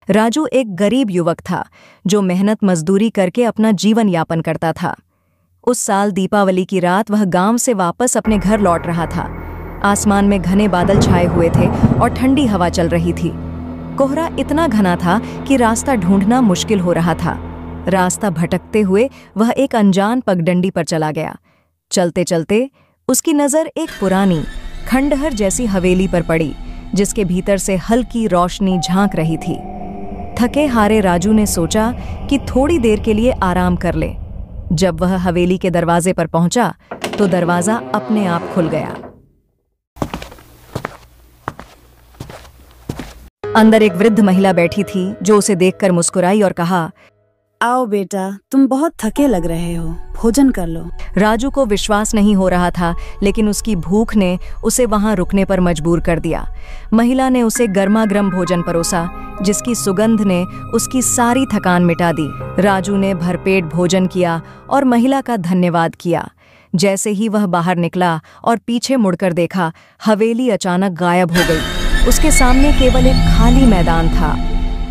राजू एक गरीब युवक था जो मेहनत मजदूरी करके अपना जीवन यापन करता था। उस साल दीपावली की रात वह गांव से वापस अपने घर लौट रहा था। आसमान में घने बादल छाए हुए थे और ठंडी हवा चल रही थी। कोहरा इतना घना था कि रास्ता ढूंढना मुश्किल हो रहा था। रास्ता भटकते हुए वह एक अनजान पगडंडी पर चला गया। चलते चलते उसकी नज़र एक पुरानी खंडहर जैसी हवेली पर पड़ी, जिसके भीतर से हल्की रोशनी झांक रही थी। थके हारे राजू ने सोचा कि थोड़ी देर के लिए आराम कर ले। जब वह हवेली के दरवाजे पर पहुंचा तो दरवाजा अपने आप खुल गया। अंदर एक वृद्ध महिला बैठी थी जो उसे देखकर मुस्कुराई और कहा, आओ बेटा, तुम बहुत थके लग रहे हो, भोजन कर लो। राजू को विश्वास नहीं हो रहा था, लेकिन उसकी भूख ने उसे वहां रुकने पर मजबूर कर दिया। महिला ने उसे गर्मा-गर्म भोजन परोसा, जिसकी सुगंध ने उसकी सारी थकान मिटा दी। राजू ने भरपेट भोजन किया और महिला का धन्यवाद किया। जैसे ही वह बाहर निकला और पीछे मुड़कर देखा, हवेली अचानक गायब हो गई। उसके सामने केवल एक खाली मैदान था।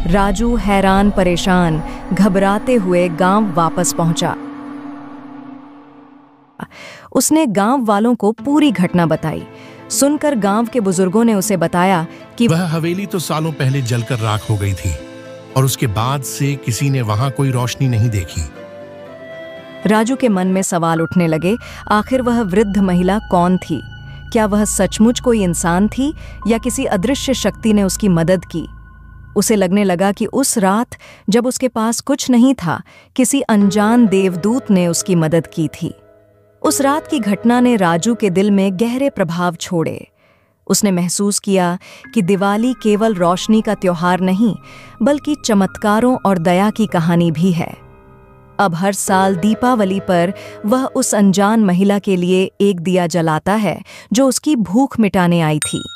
राजू हैरान परेशान घबराते हुए गांव वापस पहुंचा। उसने गांव वालों को पूरी घटना बताई। सुनकर गांव के बुजुर्गों ने उसे बताया कि वह हवेली तो सालों पहले जलकर राख हो गई थी और उसके बाद से किसी ने वहां कोई रोशनी नहीं देखी। राजू के मन में सवाल उठने लगे, आखिर वह वृद्ध महिला कौन थी? क्या वह सचमुच कोई इंसान थी या किसी अदृश्य शक्ति ने उसकी मदद की? उसे लगने लगा कि उस रात जब उसके पास कुछ नहीं था, किसी अनजान देवदूत ने उसकी मदद की थी। उस रात की घटना ने राजू के दिल में गहरे प्रभाव छोड़े। उसने महसूस किया कि दिवाली केवल रोशनी का त्योहार नहीं, बल्कि चमत्कारों और दया की कहानी भी है। अब हर साल दीपावली पर वह उस अनजान महिला के लिए एक दिया जलाता है जो उसकी भूख मिटाने आई थी।